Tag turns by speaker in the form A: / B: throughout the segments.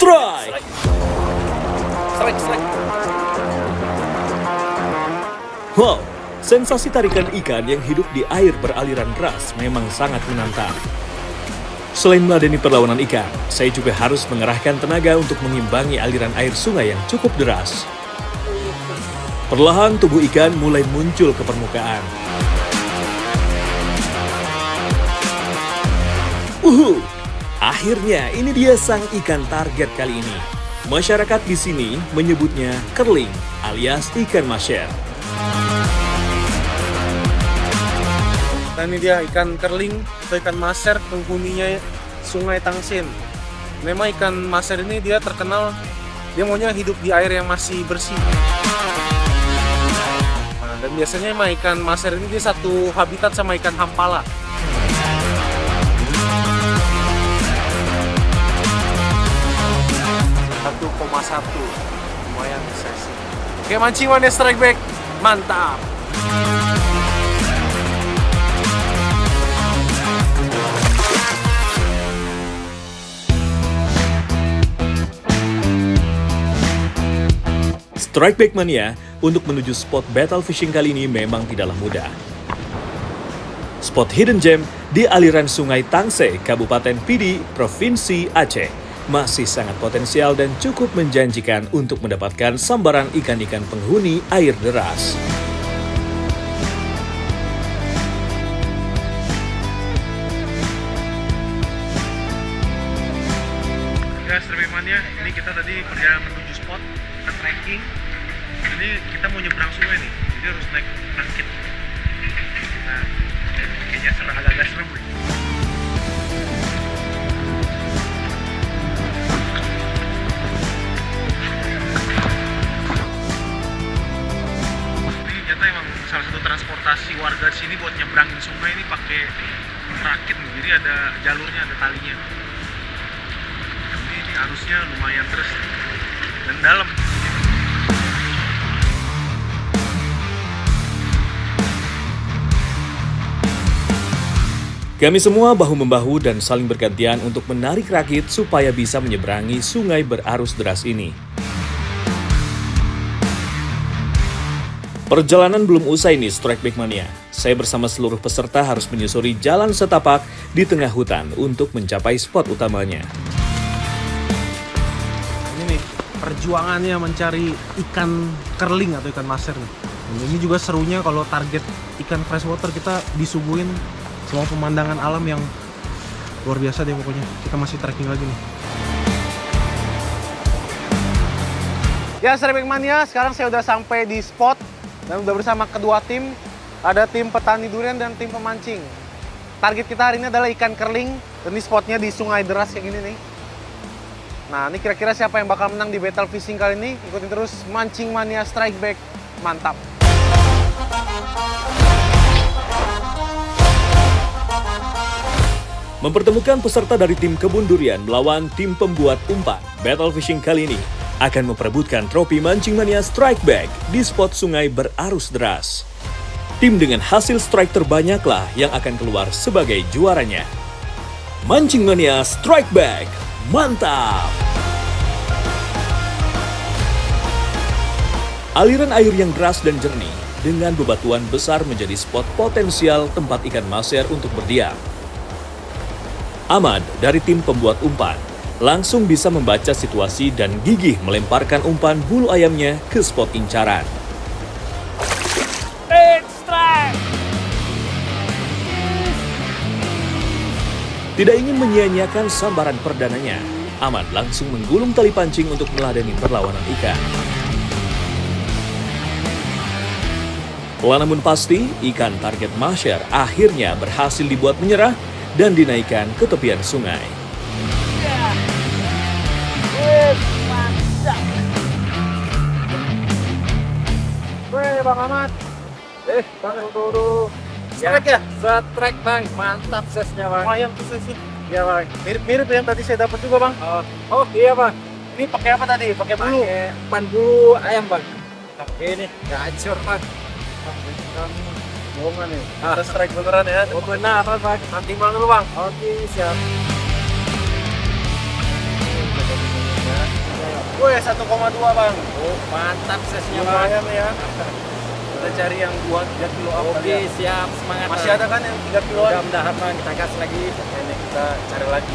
A: Strike!
B: Strike.
A: Wow, sensasi tarikan ikan yang hidup di air beraliran deras memang sangat menantang. Selain meladeni perlawanan ikan, saya juga harus mengerahkan tenaga untuk mengimbangi aliran air sungai yang cukup deras. Perlahan tubuh ikan mulai muncul ke permukaan. Akhirnya ini dia sang ikan target kali ini. Masyarakat di sini menyebutnya kerling alias ikan masher.
C: Nah, ini dia ikan kerling atau ikan maser, penghuninya Sungai Tangsin. Memang ikan maser ini dia terkenal, dia maunya hidup di air yang masih bersih. Nah, dan biasanya emang ikan maser ini dia satu habitat sama ikan hampala. satu, lumayan seksi. Oke, mancing mana strike back, mantap.
A: Strike Back Mania untuk menuju spot battle fishing kali ini memang tidaklah mudah. Spot hidden gem di aliran Sungai Tangse, Kabupaten Pidi, Provinsi Aceh masih sangat potensial dan cukup menjanjikan untuk mendapatkan sambaran ikan-ikan penghuni air deras.
C: Ya, Strike Back Mania, ini kita tadi perjalanan menuju spot, kita trekking. Ini kita mau nyebrang sungai nih, jadi harus naik rakit. Nah, kayaknya agak-agak serem nih. Ini ternyata emang salah satu transportasi warga di sini buat nyebrangin sungai ini pakai rakit nih, jadi ada jalurnya, ada talinya. Ini arusnya lumayan terus dan dalam.
A: Kami semua bahu-membahu dan saling bergantian untuk menarik rakit supaya bisa menyeberangi sungai berarus deras ini. Perjalanan belum usai nih Strike Back Mania. Saya bersama seluruh peserta harus menyusuri jalan setapak di tengah hutan untuk mencapai spot utamanya.
C: Ini nih, perjuangannya mencari ikan kerling atau ikan maser nih. Dan ini juga serunya kalau target ikan freshwater kita disuguhin semua pemandangan alam yang luar biasa deh pokoknya. Kita masih trekking lagi nih. Ya, Strike Back Mania, sekarang saya udah sampai di spot dan udah bersama kedua tim. Ada tim petani durian dan tim pemancing. Target kita hari ini adalah ikan kerling dan ini spotnya di sungai deras kayak gini nih. Nah, ini kira-kira siapa yang bakal menang di battle fishing kali ini? Ikutin terus Mancing Mania Strike Back. Mantap.
A: Mempertemukan peserta dari tim kebun durian melawan tim pembuat umpan. Battle fishing kali ini akan memperebutkan trofi Mancing Mania Strike Back di spot sungai berarus deras. Tim dengan hasil strike terbanyaklah yang akan keluar sebagai juaranya. Mancing Mania Strike Back, mantap! Aliran air yang deras dan jernih dengan bebatuan besar menjadi spot potensial tempat ikan maser untuk berdiam. Ahmad dari tim pembuat umpan langsung bisa membaca situasi dan gigih melemparkan umpan bulu ayamnya ke spot incaran. Tidak ingin menyia-nyiakan sambaran perdananya, Ahmad langsung menggulung tali pancing untuk meladeni perlawanan ikan. Namun pasti, ikan target masher akhirnya berhasil dibuat menyerah dan dinaikkan ke tepian sungai.
C: Mantap. Weh, Bang Ahmad. Bang, dulu. Strike ya?
B: Strike bang, mantap sesnya bang.
C: Lumayan tuh sesnya.
B: Iya bang.
C: Mirip-mirip yang tadi saya dapat juga, Bang.
B: Oh iya bang.
C: Ini pakai apa tadi? Pakai bulu?
B: Pakai umpan bulu ayam bang. Ini gacor bang.
C: Bohongan nih. Ada strike beneran ya?
B: Oh benar bang.
C: Nanti malam dulu, Bang.
B: Oke siap.
C: Woi, 1,2 bang.
B: Oh, mantap sesnya bang.
C: Lumayan ya. Kita cari yang 2-3 kilo apa
B: Oke,
C: dia.
B: siap, semangat.
C: Masih
B: Bang.
C: ada kan yang 3 kiloan?
B: Mudah-mudahan bang kita gas lagi.
C: Ini kita cari lagi.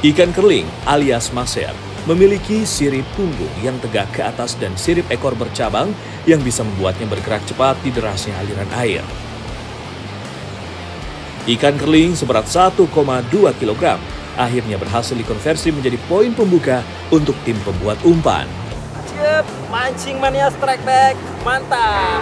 A: Ikan kerling alias maser memiliki sirip punggung yang tegak ke atas dan sirip ekor bercabang yang bisa membuatnya bergerak cepat di derasnya aliran air. Ikan kerling seberat 1,2 kg akhirnya berhasil dikonversi menjadi poin pembuka untuk tim pembuat umpan.
B: Siap, mancing mania strike back. Mantap.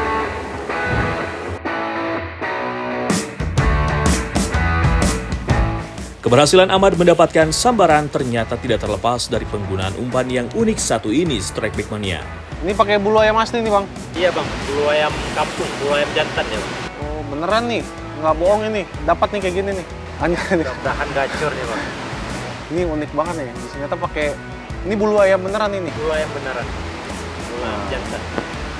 A: Keberhasilan Ahmad mendapatkan sambaran ternyata tidak terlepas dari penggunaan umpan yang unik satu ini, Strike Back Mania.
C: Ini pakai bulu ayam asli nih bang?
B: Iya bang, bulu ayam kampung, bulu ayam jantan ya bang.
C: Oh beneran nih, nggak bohong ini. Dapat nih kayak gini nih. Hanya nih.
B: Mudah-mudahan gacor ya bang.
C: Ini unik banget nih. Ternyata pakai ini bulu ayam beneran ini.
B: Bulu ayam beneran. Bulu ayam jantan.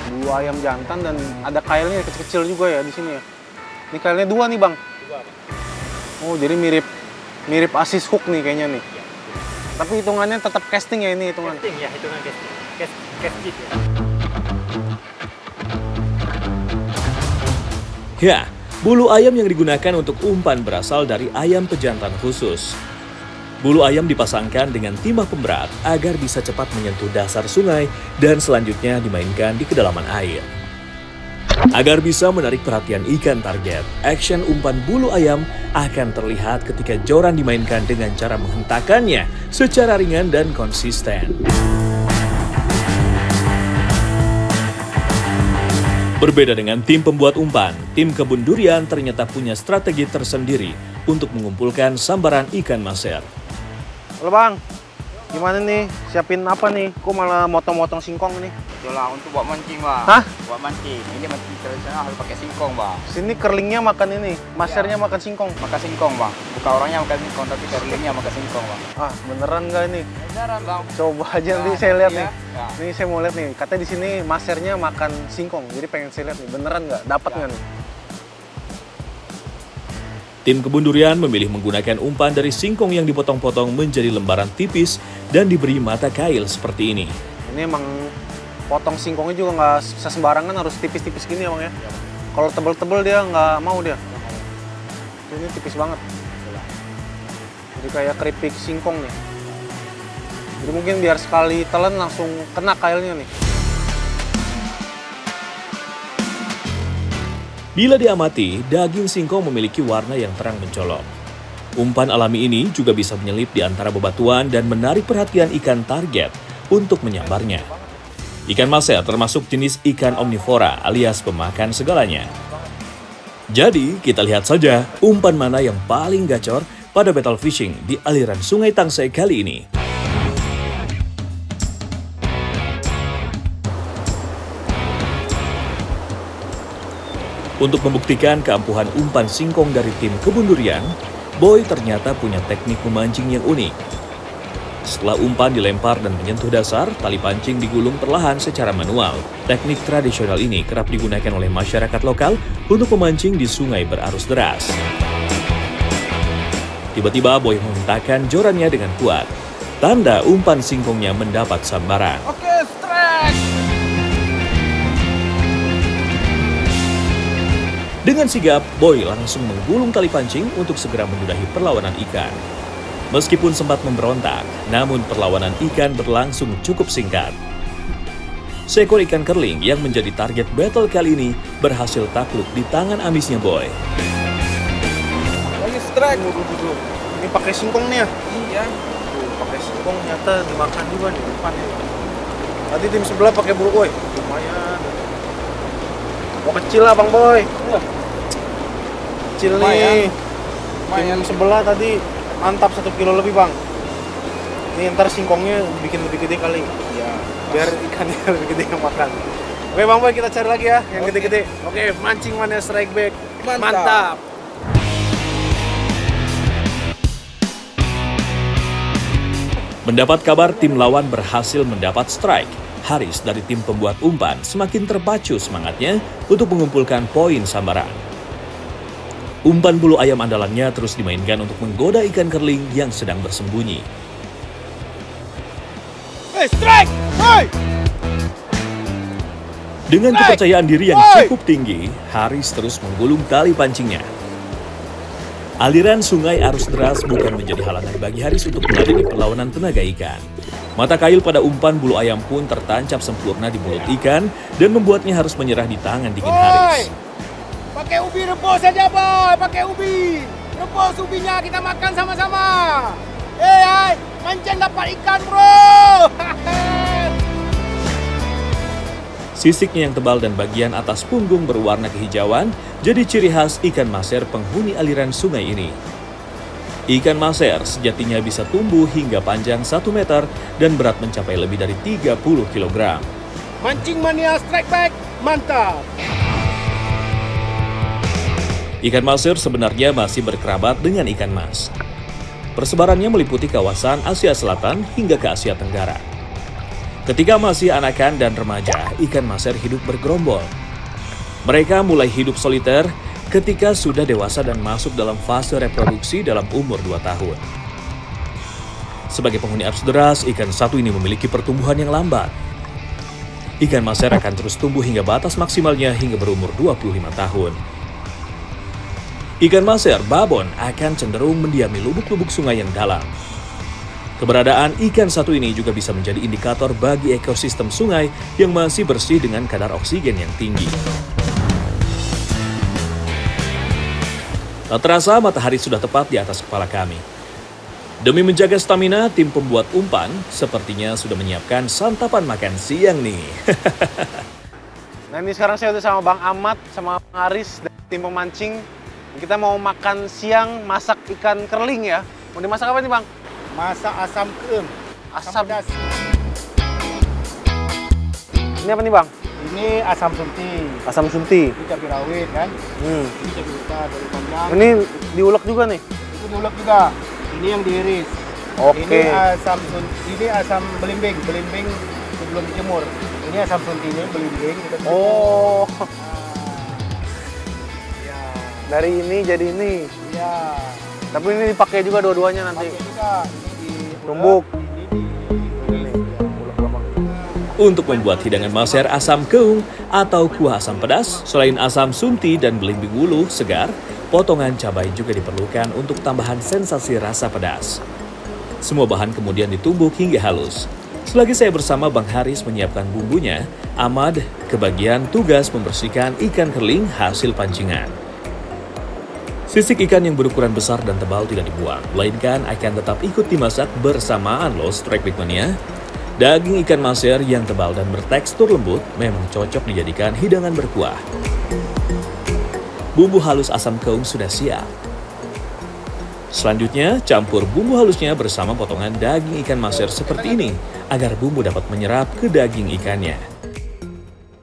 C: Bulu ayam jantan dan ada kailnya kecil-kecil juga ya di sini ya. Ini kailnya 2 nih bang.
B: Dua, bang.
C: Oh jadi mirip asis hook nih kayaknya nih.
B: Ya.
C: Tapi hitungannya tetap casting ya ini hitungan.
B: Casting ya, hitungan casting. Casting ya.
A: Ya, bulu ayam yang digunakan untuk umpan berasal dari ayam pejantan khusus. Bulu ayam dipasangkan dengan timah pemberat agar bisa cepat menyentuh dasar sungai dan selanjutnya dimainkan di kedalaman air. Agar bisa menarik perhatian ikan target, action umpan bulu ayam akan terlihat ketika joran dimainkan dengan cara menghentakkannya secara ringan dan konsisten. Berbeda dengan tim pembuat umpan, tim kebun durian ternyata punya strategi tersendiri untuk mengumpulkan sambaran ikan maser.
C: Halo bang, gimana nih? Siapin apa nih? Kok malah motong-motong singkong nih?
D: Itulah untuk buat mancing bang.
C: Hah?
D: Buat mancing. Ini mancing tradisional harus pakai singkong bang.
C: Sini kerlingnya makan ini, masernya makan singkong.
D: Makan singkong bang. Bukan orangnya makan singkong tapi kerlingnya makan singkong bang.
C: Ah beneran nggak ini?
D: Beneran bang.
C: Coba aja nanti
D: Ya,
C: saya lihat
D: iya.
C: nih.
D: Ya.
C: Ini saya mau lihat nih. Katanya di sini masernya makan singkong. Jadi pengen saya lihat nih. Beneran nggak? Dapat nggak nih?
A: Tim kebun durian memilih menggunakan umpan dari singkong yang dipotong-potong menjadi lembaran tipis dan diberi mata kail seperti ini.
C: Ini emang potong singkongnya juga nggak bisa sembarangan, harus tipis-tipis gini ya bang ya. Kalau tebel-tebel dia nggak mau dia. Ini tipis banget. Jadi kayak keripik singkong nih. Jadi mungkin biar sekali telan langsung kena kailnya nih.
A: Bila diamati, daging singkong memiliki warna yang terang mencolok. Umpan alami ini juga bisa menyelip di antara bebatuan dan menarik perhatian ikan target untuk menyambarnya. Ikan maser termasuk jenis ikan omnivora alias pemakan segalanya. Jadi, kita lihat saja umpan mana yang paling gacor pada battle fishing di aliran Sungai Tangsai kali ini. Untuk membuktikan keampuhan umpan singkong dari tim kebun durian, Boy ternyata punya teknik memancing yang unik. Setelah umpan dilempar dan menyentuh dasar, tali pancing digulung perlahan secara manual. Teknik tradisional ini kerap digunakan oleh masyarakat lokal untuk memancing di sungai berarus deras. Tiba-tiba Boy menghentakkan jorannya dengan kuat. Tanda umpan singkongnya mendapat sambaran.
D: Oke, strike.
A: Dengan sigap, Boy langsung menggulung tali pancing untuk segera menyudahi perlawanan ikan. Meskipun sempat memberontak, namun perlawanan ikan berlangsung cukup singkat. Seekor ikan kerling yang menjadi target battle kali ini berhasil takluk di tangan amisnya Boy.
D: Lagi strike.
C: Ini pakai singkong nih ya?
D: Iya.
C: Pakai singkong ternyata dimakan juga nih depannya. Tadi tim sebelah pakai bulu Boy. Lumayan. Mau kecil lah Bang Boy. Kecil nih. Tim sebelah tadi mantap 1 kilo lebih Bang. Ini ntar singkongnya bikin lebih gede kali.
D: Iya.
C: Biar ikannya lebih gede yang makan. Oke Bang Boy, kita cari lagi ya yang gede-gede. Oke, mancing mania strike back. Mantap.
A: Mendapat kabar tim lawan berhasil mendapat strike, Haris dari tim pembuat umpan semakin terpacu semangatnya untuk mengumpulkan poin sambaran. Umpan bulu ayam andalannya terus dimainkan untuk menggoda ikan kerling yang sedang bersembunyi.
B: Strike!
A: Dengan kepercayaan diri yang cukup tinggi, Haris terus menggulung tali pancingnya. Aliran sungai arus deras bukan menjadi halangan bagi Haris untuk meladeni perlawanan tenaga ikan. Mata kail pada umpan bulu ayam pun tertancap sempurna di mulut ikan dan membuatnya harus menyerah di tangan dingin Haris.
B: Pakai ubi rebus saja, boy. Pakai ubi. Rebus ubinya, kita makan sama-sama. Hai, mancing dapat ikan, bro.
A: Sisiknya yang tebal dan bagian atas punggung berwarna kehijauan jadi ciri khas ikan maser penghuni aliran sungai ini. Ikan maser sejatinya bisa tumbuh hingga panjang 1 meter dan berat mencapai lebih dari 30 kg.
B: Mancing mania strike back, mantap.
A: Ikan maser sebenarnya masih berkerabat dengan ikan mas. Persebarannya meliputi kawasan Asia Selatan hingga ke Asia Tenggara. Ketika masih anakan dan remaja, ikan maser hidup bergerombol. Mereka mulai hidup soliter ketika sudah dewasa dan masuk dalam fase reproduksi dalam umur 2 tahun. Sebagai penghuni arus deras, ikan satu ini memiliki pertumbuhan yang lambat. Ikan maser akan terus tumbuh hingga batas maksimalnya hingga berumur 25 tahun. Ikan maser babon akan cenderung mendiami lubuk-lubuk sungai yang dalam. Keberadaan ikan satu ini juga bisa menjadi indikator bagi ekosistem sungai yang masih bersih dengan kadar oksigen yang tinggi. Tak terasa matahari sudah tepat di atas kepala kami. Demi menjaga stamina, tim pembuat umpan sepertinya sudah menyiapkan santapan makan siang nih.
C: Nah ini sekarang saya udah sama Bang Ahmad, sama Bang Haris dari tim pemancing. Kita mau makan siang masak ikan kerling ya. Mau dimasak apa nih Bang?
B: Masak asam keung.
C: Asam
B: pedas.
C: Ini apa nih Bang?
B: Ini asam sunti.
C: Asam sunti.
B: Ini cabai rawit kan. Ini cabai hutan dari panjang.
C: Ini diulek juga nih?
B: Itu diulek juga. Ini yang diiris.
C: Oke.
B: Ini asam sunti. Ini asam belimbing. Belimbing sebelum dijemur. Ini asam suntinya belimbing.
C: Oh.
B: Ya.
C: Dari ini jadi ini.
B: Ya.
C: Tapi ini dipakai juga dua-duanya nanti.
B: Pakai juga. Ini
C: Tumbuk.
B: Ini
A: Untuk membuat hidangan maser asam keung atau kuah asam pedas, selain asam sunti dan belimbing wuluh segar, potongan cabai juga diperlukan untuk tambahan sensasi rasa pedas. Semua bahan kemudian ditumbuk hingga halus. Selagi saya bersama Bang Haris menyiapkan bumbunya, Ahmad kebagian tugas membersihkan ikan kerling hasil pancingan. Sisik ikan yang berukuran besar dan tebal tidak dibuang, melainkan akan tetap ikut dimasak bersamaan loh Strike Big Mania. Daging ikan maser yang tebal dan bertekstur lembut memang cocok dijadikan hidangan berkuah. Bumbu halus asam keung sudah siap. Selanjutnya, campur bumbu halusnya bersama potongan daging ikan maser seperti ini, agar bumbu dapat menyerap ke daging ikannya.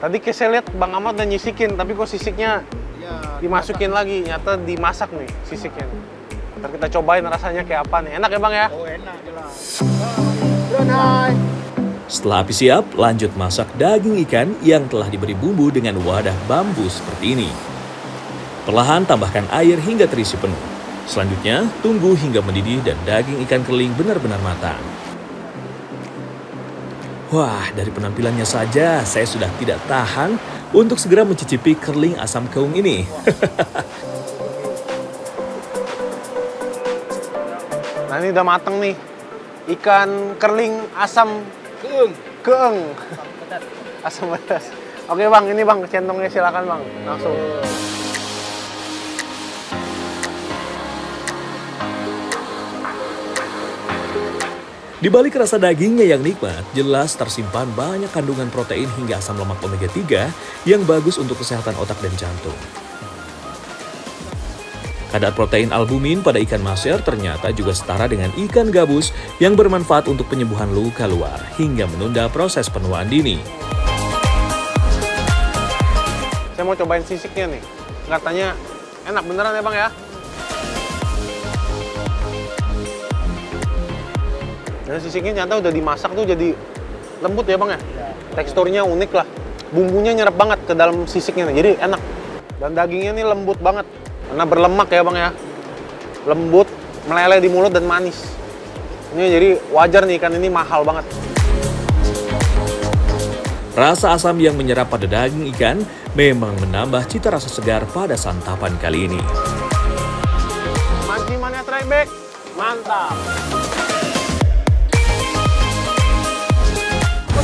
C: Tadi saya lihat Bang Ahmad udah nyisikin, tapi kok sisiknya dimasukin lagi, nyata dimasak nih sisiknya. Ntar kita cobain rasanya kayak apa nih. Enak ya Bang ya?
B: Oh enak jelas. Donai.
A: Setelah api siap, lanjut masak daging ikan yang telah diberi bumbu dengan wadah bambu seperti ini. Perlahan tambahkan air hingga terisi penuh. Selanjutnya, tunggu hingga mendidih dan daging ikan kerling benar-benar matang. Wah, dari penampilannya saja saya sudah tidak tahan untuk segera mencicipi kerling asam keung ini.
C: Nah ini udah mateng nih. Ikan kerling asam keung. Asam pedas. Oke Bang, ini Bang centongnya silakan Bang. Langsung.
A: Di balik rasa dagingnya yang nikmat, jelas tersimpan banyak kandungan protein hingga asam lemak omega 3 yang bagus untuk kesehatan otak dan jantung. Kadar protein albumin pada ikan maser ternyata juga setara dengan ikan gabus yang bermanfaat untuk penyembuhan luka luar hingga menunda proses penuaan dini.
C: Saya mau cobain sisiknya nih. Katanya enak beneran ya Bang ya? Dan sisiknya nyata udah dimasak tuh jadi lembut ya Bang ya? Teksturnya unik lah. Bumbunya nyerap banget ke dalam sisiknya nih, jadi enak. Dan dagingnya nih lembut banget. Karena berlemak ya Bang ya. Lembut, meleleh di mulut dan manis. Ini jadi wajar nih ikan ini mahal banget.
A: Rasa asam yang menyerap pada daging ikan memang menambah cita rasa segar pada santapan kali ini.
C: Mancing Mania Strike Back, mantap.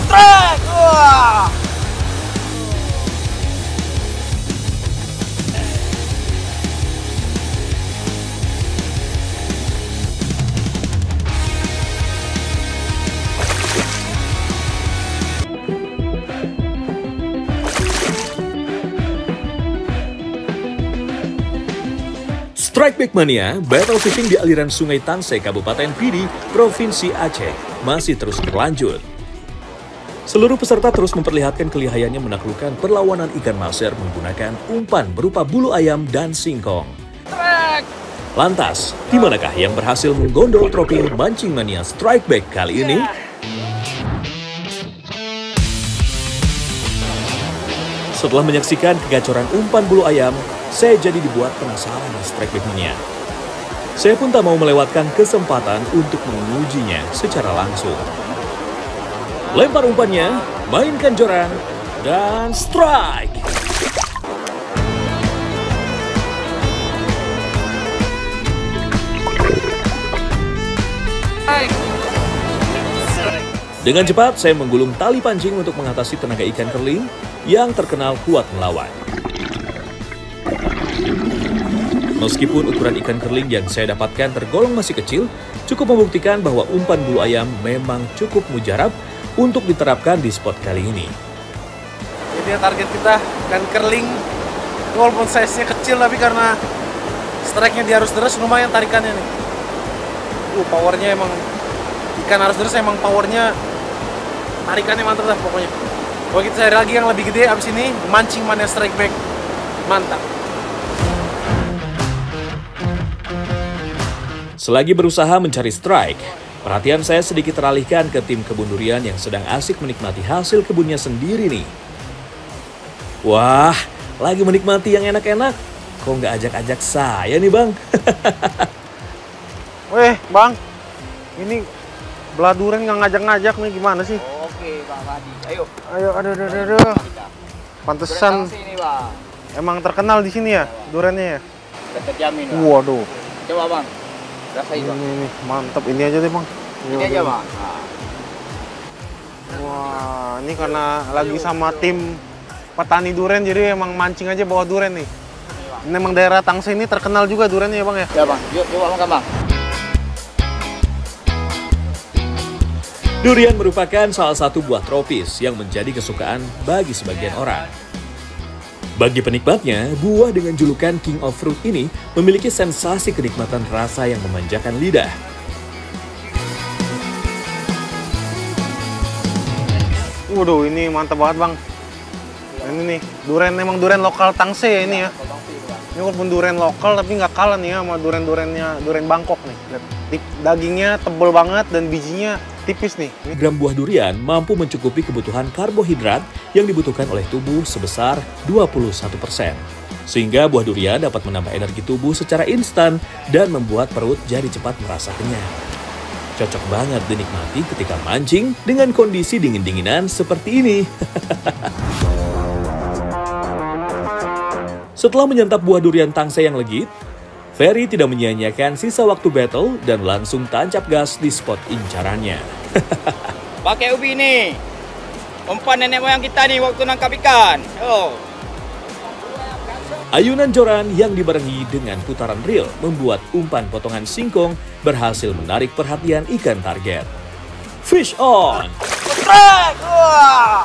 B: Strike! Wah!
A: Strike Back Mania, battle fishing di aliran Sungai Tangsel, Kabupaten Pidi, Provinsi Aceh, masih terus berlanjut. Seluruh peserta terus memperlihatkan kelihayannya menaklukkan perlawanan ikan maser menggunakan umpan berupa bulu ayam dan singkong. Lantas, di manakah yang berhasil menggondol trofi Mancing Mania Strike Back kali ini? Setelah menyaksikan kegacoran umpan bulu ayam, saya jadi dibuat penasaran di Strike Back Mania. Saya pun tak mau melewatkan kesempatan untuk mengujinya secara langsung. Lempar umpannya, mainkan joran, dan strike! Dengan cepat, saya menggulung tali pancing untuk mengatasi tenaga ikan kerling yang terkenal kuat melawan. Meskipun ukuran ikan kerling yang saya dapatkan tergolong masih kecil, cukup membuktikan bahwa umpan bulu ayam memang cukup mujarab untuk diterapkan di spot kali ini.
C: Jadi target kita ikan kerling, walaupun size-nya kecil tapi karena strike-nya dia harus deras, lumayan tarikannya nih. Powernya emang, ikan harus deras emang powernya, tarikannya mantap lah pokoknya. Kalau kita cari lagi yang lebih gede abis ini, Mancing Mania Strike Back, mantap.
A: Selagi berusaha mencari strike, perhatian saya sedikit teralihkan ke tim kebun durian yang sedang asik menikmati hasil kebunnya sendiri nih. Wah, lagi menikmati yang enak-enak. Kok nggak ajak-ajak saya nih, Bang?
C: Weh, Bang, ini belah durian nggak ngajak-ngajak nih, gimana sih?
D: Oke, Bang Adi. Ayo.
C: Ayo, aduh. Pantesan
D: Sini, Bang.
C: emang terkenal di sini ya, duriannya ya?
D: Udah terjamin, Bang.
C: Waduh.
D: Coba, Bang. Rasain, Bang.
C: Ini mantap, ini aja deh, Bang.
D: Ini aja, Bang. Nah.
C: Wah, ini karena lagi sama tim petani durian, jadi emang mancing aja bawa durian nih. Ini emang daerah Tangsel ini terkenal juga duriannya ya, Bang ya?
D: Ya, Bang. Yuk, coba makan, Bang.
A: Durian merupakan salah satu buah tropis yang menjadi kesukaan bagi sebagian orang. Bagi penikmatnya, buah dengan julukan King of Fruit ini memiliki sensasi kenikmatan rasa yang memanjakan lidah.
C: Waduh, ini mantap banget, Bang. Ini nih, durian emang durian lokal Tangsel ya ini ya. Ini walaupun durian lokal tapi nggak kalah nih ya sama durian-duriannya durian Bangkok nih. Lihat, dagingnya tebel banget dan bijinya tipis nih.
A: Gram buah durian mampu mencukupi kebutuhan karbohidrat yang dibutuhkan oleh tubuh sebesar 21%. Sehingga buah durian dapat menambah energi tubuh secara instan dan membuat perut jadi cepat merasa kenyang. Cocok banget dinikmati ketika mancing dengan kondisi dingin-dinginan seperti ini. Setelah menyantap buah durian Tangsel yang legit, Ferry tidak menyia-nyiakan sisa waktu battle dan langsung tancap gas di spot incarannya.
D: Pakai ubi nih. Umpan nenek moyang kita nih waktu nangkap ikan. Oh.
A: Ayunan joran yang dibarengi dengan putaran reel membuat umpan potongan singkong berhasil menarik perhatian ikan target. Fish on!
B: Strike! Wah!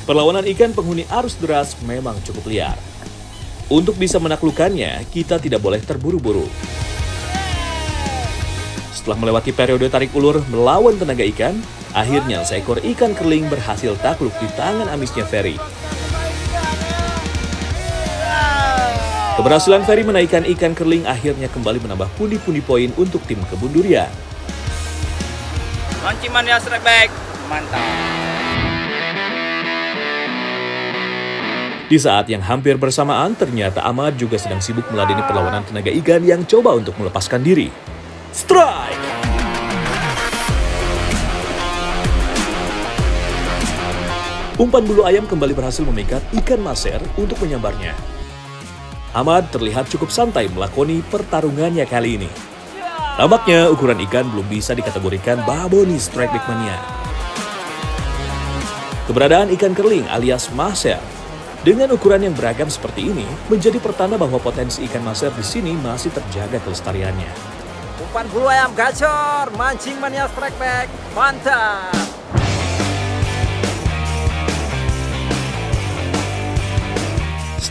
A: Perlawanan ikan penghuni arus deras memang cukup liar. Untuk bisa menaklukkannya, kita tidak boleh terburu-buru. Setelah melewati periode tarik ulur melawan tenaga ikan, akhirnya seekor ikan kerling berhasil takluk di tangan amisnya Ferry. Keberhasilan Ferry menaikkan ikan kerling akhirnya kembali menambah pundi-pundi poin untuk tim kebun durian.
D: Mancing Mania Strike Back. Mantap.
A: Di saat yang hampir bersamaan, ternyata Ahmad juga sedang sibuk meladeni perlawanan tenaga ikan yang coba untuk melepaskan diri. Strike! Umpan bulu ayam kembali berhasil memikat ikan maser untuk menyambarnya. Ahmad terlihat cukup santai melakoni pertarungannya kali ini. Tampaknya ukuran ikan belum bisa dikategorikan baboni strikeback mania. Keberadaan ikan kerling alias maser dengan ukuran yang beragam seperti ini menjadi pertanda bahwa potensi ikan maser di sini masih terjaga kelestariannya.
E: Umpan bulu ayam gacor, mancing mania strikeback, mantap!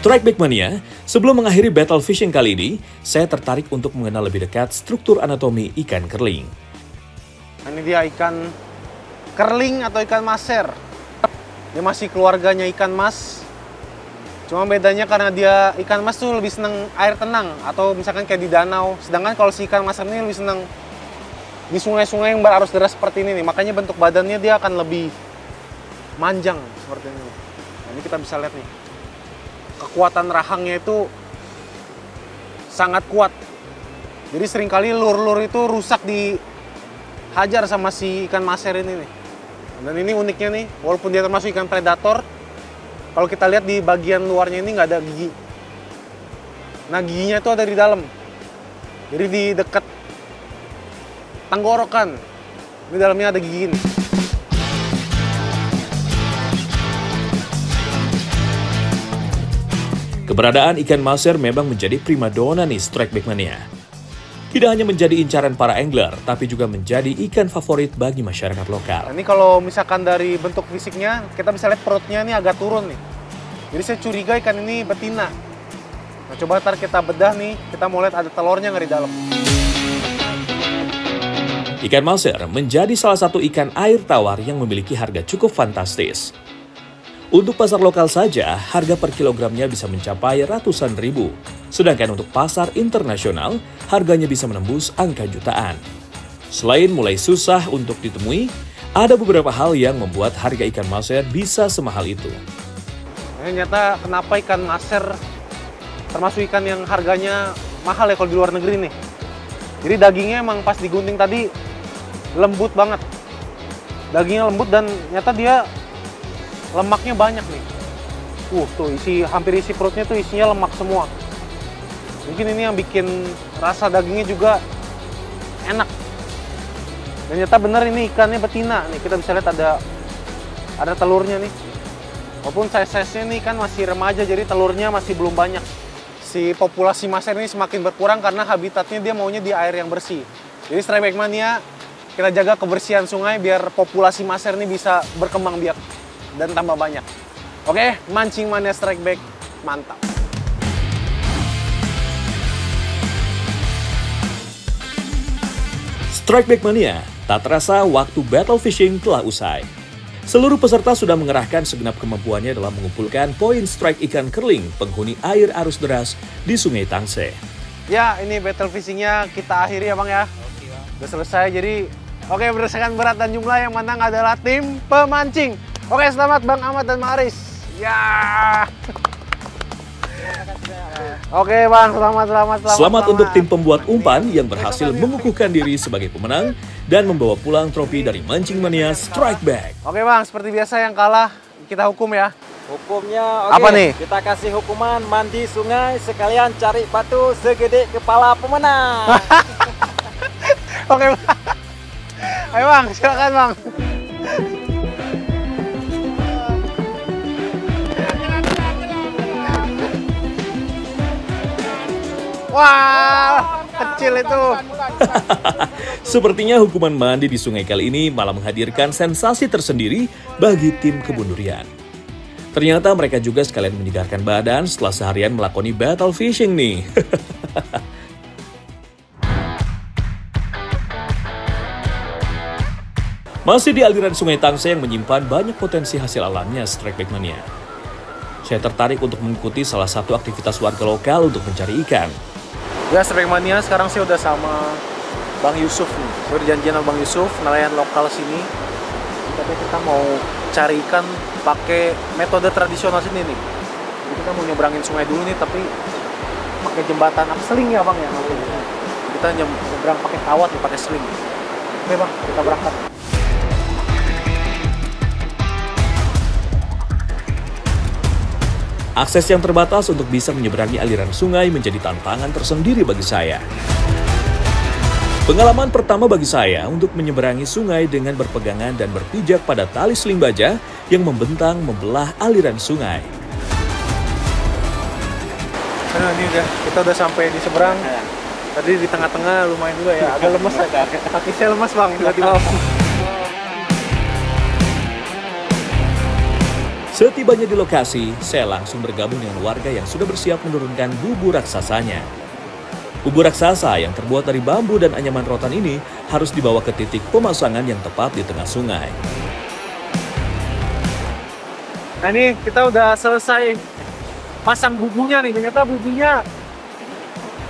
A: Strikeback Mania, sebelum mengakhiri battle fishing kali ini, saya tertarik untuk mengenal lebih dekat struktur anatomi ikan kerling.
C: Ini dia ikan kerling atau ikan maser. Dia masih keluarganya ikan mas. Cuma bedanya karena dia ikan mas tuh lebih seneng air tenang atau misalkan kayak di danau. Sedangkan kalau si ikan maser ini lebih seneng di sungai-sungai yang berarus deras seperti ini nih. Makanya bentuk badannya dia akan lebih manjang seperti ini. Nah, ini kita bisa lihat nih. Kekuatan rahangnya itu sangat kuat. Jadi seringkali lur-lur itu rusak dihajar sama si ikan maser ini nih. Dan ini uniknya nih, walaupun dia termasuk ikan predator, kalau kita lihat di bagian luarnya ini nggak ada gigi. Nah giginya itu ada di dalam. Jadi di dekat tenggorokan. Ini dalamnya ada gigi nih.
A: Keberadaan ikan maser memang menjadi primadona nih strikeback mania. Tidak hanya menjadi incaran para angler, tapi juga menjadi ikan favorit bagi masyarakat lokal.
C: Nah, ini kalau misalkan dari bentuk fisiknya, kita bisa lihat perutnya ini agak turun nih. Jadi saya curiga ikan ini betina. Nah, coba ntar kita bedah nih, kita mau lihat ada telurnya nggak di dalam.
A: Ikan maser menjadi salah satu ikan air tawar yang memiliki harga cukup fantastis. Untuk pasar lokal saja, harga per kilogramnya bisa mencapai ratusan ribu. Sedangkan untuk pasar internasional, harganya bisa menembus angka jutaan. Selain mulai susah untuk ditemui, ada beberapa hal yang membuat harga ikan maser bisa semahal itu.
C: Ternyata kenapa ikan maser termasuk ikan yang harganya mahal ya kalau di luar negeri nih. Jadi dagingnya emang pas digunting tadi lembut banget. Dagingnya lembut dan nyata dia lemaknya banyak nih. Tuh hampir isi perutnya tuh isinya lemak semua. Mungkin ini yang bikin rasa dagingnya juga enak. Dan ternyata bener ini ikannya betina. Nih kita bisa lihat ada telurnya nih. Walaupun size-nya nih kan masih remaja jadi telurnya masih belum banyak. Si populasi maser ini semakin berkurang karena habitatnya dia maunya di air yang bersih. Jadi strikeback mania kita jaga kebersihan sungai biar populasi maser ini bisa berkembang biak dan tambah banyak. Oke, mancing mania strikeback, mantap.
A: Strikeback Mania, tak terasa waktu battle fishing telah usai. Seluruh peserta sudah mengerahkan segenap kemampuannya dalam mengumpulkan poin strike ikan kerling penghuni air arus deras di Sungai Tangse.
C: Ya, ini battle fishingnya kita akhiri ya Bang ya. Udah selesai, jadi oke, berdasarkan berat dan jumlah yang menang adalah tim pemancing. Oke, selamat Bang Ahmad dan Maris. Ya. Oke Bang, selamat
A: untuk tim pembuat umpan yang berhasil mengukuhkan diri sebagai pemenang dan membawa pulang trofi dari Mancing Mania Strikeback.
C: Oke Bang, seperti biasa yang kalah kita hukum ya.
E: Hukumnya
C: apa nih?
E: Kita kasih hukuman mandi sungai sekalian cari batu segede kepala pemenang.
C: Oke Bang. Ayo Bang, silakan Bang. Wah, kecil itu.
A: Sepertinya hukuman mandi di sungai kali ini malah menghadirkan sensasi tersendiri bagi tim Kebun Durian. Ternyata mereka juga sekalian menyegarkan badan setelah seharian melakoni battle fishing nih. Masih di aliran Sungai Tangse yang menyimpan banyak potensi hasil alamnya strikeback mania. Saya tertarik untuk mengikuti salah satu aktivitas warga lokal untuk mencari ikan.
C: Ya, strikeback mania sekarang saya udah sama Bang Yusuf nih. Saya udah janjian sama Bang Yusuf, nelayan lokal sini. Tapi kita mau cari ikan pakai metode tradisional sini nih. Jadi kita mau nyebrangin sungai dulu nih, tapi pakai jembatan apa seling ya Bang ya? Kita nyebrang pakai kawat nih, pakai seling. Oke Bang, kita berangkat.
A: Akses yang terbatas untuk bisa menyeberangi aliran sungai menjadi tantangan tersendiri bagi saya. Pengalaman pertama bagi saya untuk menyeberangi sungai dengan berpegangan dan berpijak pada tali seling baja yang membentang membelah aliran sungai.
C: Nah, ini kita udah sampai di seberang. Tadi di tengah-tengah lumayan juga ya, agak lemes ya. Kaki saya lemes bang, tiba-tiba.
A: Setibanya di lokasi, saya langsung bergabung dengan warga yang sudah bersiap menurunkan bubur raksasanya. Bubur raksasa yang terbuat dari bambu dan anyaman rotan ini harus dibawa ke titik pemasangan yang tepat di tengah sungai.
C: Nah ini kita udah selesai pasang bubunya nih, ternyata bubunya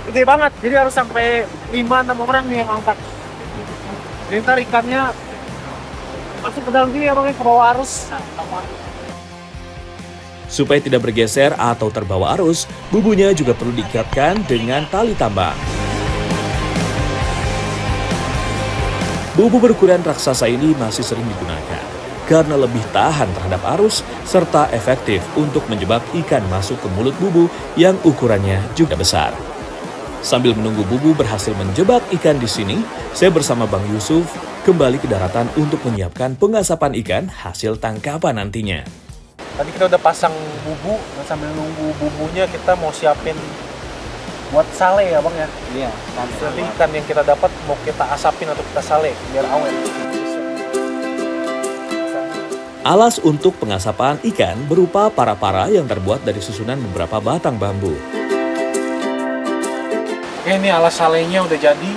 C: gede banget, jadi harus sampai 5-6 orang nih yang angkat. Jadi ntar ikannya masuk ke dalam sini ya bang, ke bawah arus.
A: Supaya tidak bergeser atau terbawa arus, bubunya juga perlu diikatkan dengan tali tambang. Bubu berukuran raksasa ini masih sering digunakan karena lebih tahan terhadap arus serta efektif untuk menjebak ikan masuk ke mulut bubu yang ukurannya juga besar. Sambil menunggu bubu berhasil menjebak ikan di sini, saya bersama Bang Yusuf kembali ke daratan untuk menyiapkan pengasapan ikan hasil tangkapan nantinya.
C: Tadi kita udah pasang bubu, dan sambil nunggu bubunya kita mau siapin buat sale ya bang ya?
E: Iya.
C: Nanti ikan yang kita dapat mau kita asapin atau kita sale biar awet.
A: Alas untuk pengasapan ikan berupa para-para yang terbuat dari susunan beberapa batang bambu.
C: Ini alas salenya udah jadi,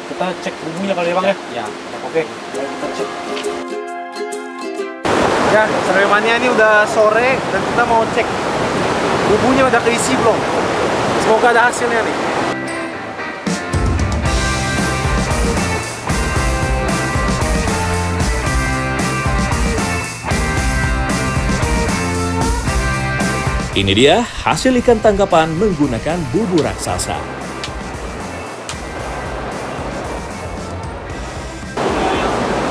C: kita cek bubunya kali ya bang ya?
E: Iya.
C: Oke, kita cek. Ya, Survey Mania ini udah sore dan kita mau cek bubunya udah keisi belum. Semoga ada hasilnya nih.
A: Ini dia hasil ikan tangkapan menggunakan bubu raksasa.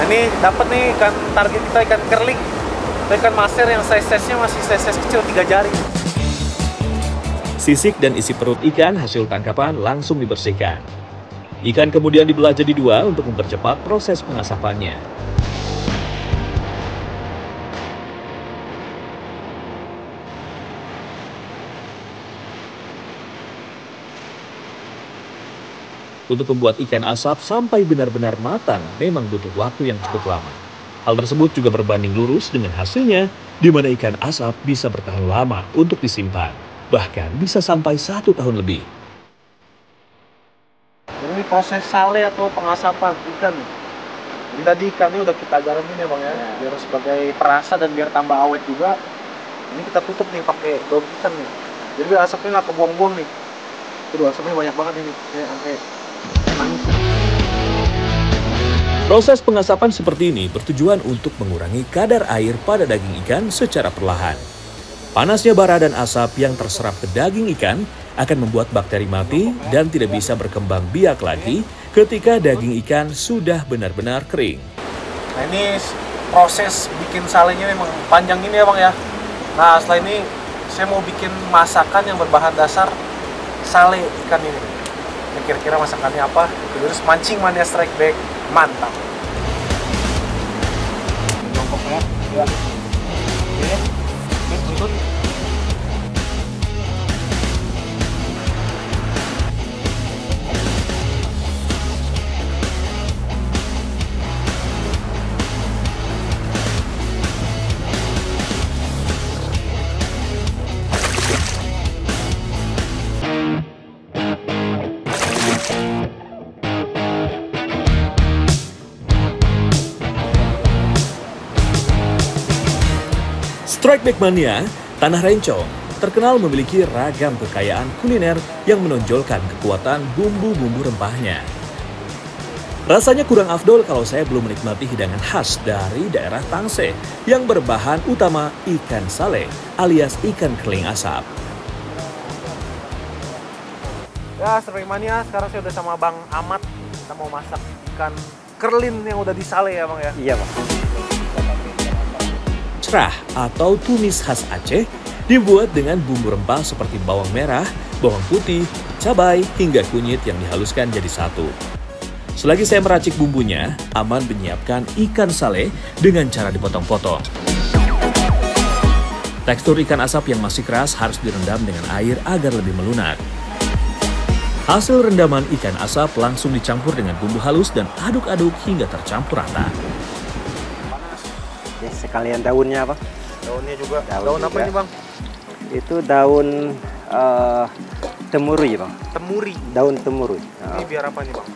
C: Nah, ini dapat nih ikan target kita, ikan kerling. Ikan maser yang size-nya masih size kecil 3 jari.
A: Sisik dan isi perut ikan hasil tangkapan langsung dibersihkan. Ikan kemudian dibelah jadi 2 untuk mempercepat proses pengasapannya. Untuk membuat ikan asap sampai benar-benar matang memang butuh waktu yang cukup lama. Hal tersebut juga berbanding lurus dengan hasilnya, di mana ikan asap bisa bertahan lama untuk disimpan, bahkan bisa sampai 1 tahun lebih.
C: Ini proses sale atau pengasapan ikan. Jadi tadi ikannya udah kita garamin ya bang ya, biar sebagai perasa dan biar tambah awet juga. Ini kita tutup nih pakai daun pisang nih, jadi biar asapnya nggak kebuang-buang nih. Tuh asapnya banyak banget ini, kayak sampai manis.
A: Proses pengasapan seperti ini bertujuan untuk mengurangi kadar air pada daging ikan secara perlahan. Panasnya bara dan asap yang terserap ke daging ikan akan membuat bakteri mati dan tidak bisa berkembang biak lagi ketika daging ikan sudah benar-benar kering.
C: Nah ini proses bikin salenya memang panjang ini ya bang ya. Nah setelah ini saya mau bikin masakan yang berbahan dasar sale ikan ini. Kira-kira masakannya apa? Terus Mancing Mania Strike Back. Mantap. Jongkok ya. Ya. Oke. Tuntut.
A: Strike Back Mania, Tanah Rencong, terkenal memiliki ragam kekayaan kuliner yang menonjolkan kekuatan bumbu-bumbu rempahnya. Rasanya kurang afdol kalau saya belum menikmati hidangan khas dari daerah Tangsel yang berbahan utama ikan sale alias ikan keling asap.
C: Ya, Survey Mania, sekarang saya udah sama Bang Ahmad. Kita mau masak ikan kerlin yang udah disale ya Bang ya?
E: Iya Bang.
A: Cerah atau tumis khas Aceh Dibuat dengan bumbu rempah seperti bawang merah, bawang putih, cabai, hingga kunyit yang dihaluskan jadi satu. Selagi saya meracik bumbunya, Aman menyiapkan ikan sale dengan cara dipotong-potong. Tekstur ikan asap yang masih keras harus direndam dengan air agar lebih melunak. Hasil rendaman ikan asap langsung dicampur dengan bumbu halus dan aduk-aduk hingga tercampur rata.
F: Ini sekalian daunnya, Bang.
C: Daunnya juga.
F: Daun
C: Daun apa
F: juga.
C: ini, Bang?
F: Itu daun temurui, Bang.
C: Temuri.
F: Daun temurui.
C: Ini biar apa nih, Bang?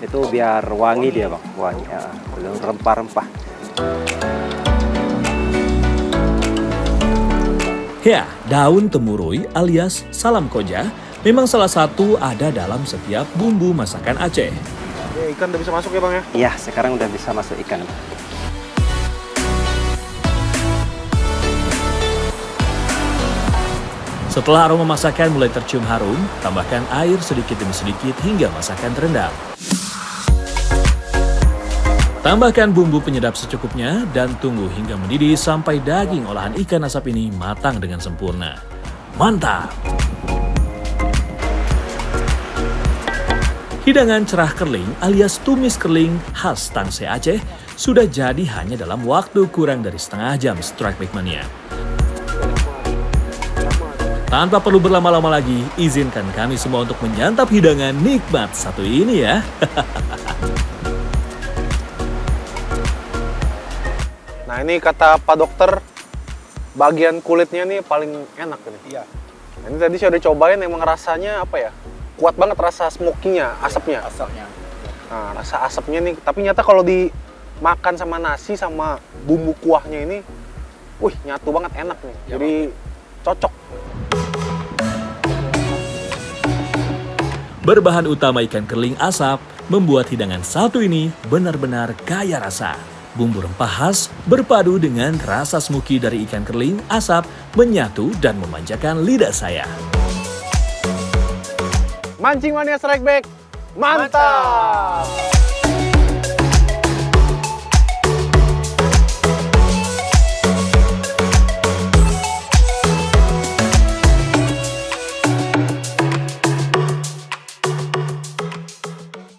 F: Itu biar wangi dia, Bang. Wangi. Belum rempah-rempah.
A: Ya, daun temurui alias salam koja memang salah satu ada dalam setiap bumbu masakan Aceh.
C: Ya, ikan udah bisa masuk ya, Bang ya?
F: Iya, sekarang udah bisa masuk ikan, Bang.
A: Setelah aroma masakan mulai tercium harum, tambahkan air sedikit demi sedikit hingga masakan terendam. Tambahkan bumbu penyedap secukupnya dan tunggu hingga mendidih sampai daging olahan ikan asap ini matang dengan sempurna. Mantap! Hidangan cerah kerling alias tumis kerling khas Tangsel Aceh sudah jadi hanya dalam waktu kurang dari setengah jam Strike Back Mania. Tanpa perlu berlama-lama lagi, izinkan kami semua untuk menyantap hidangan nikmat satu ini ya.
C: Nah, ini kata Pak Dokter, bagian kulitnya nih paling enak ini.
B: Iya.
C: Nah, ini tadi saya udah cobain, emang rasanya apa ya? Kuat banget rasa smokinya, asapnya.
B: Asalnya.
C: Nah, rasa asapnya nih, tapi nyata kalau dimakan sama nasi sama bumbu kuahnya ini, wih, nyatu banget, enak nih.
B: Ya,
C: jadi cocok.
A: Berbahan utama ikan kerling asap, membuat hidangan satu ini benar-benar kaya rasa. Bumbu rempah khas berpadu dengan rasa smoky dari ikan kerling asap menyatu dan memanjakan lidah saya.
C: Mancing Mania Strike Back, mantap!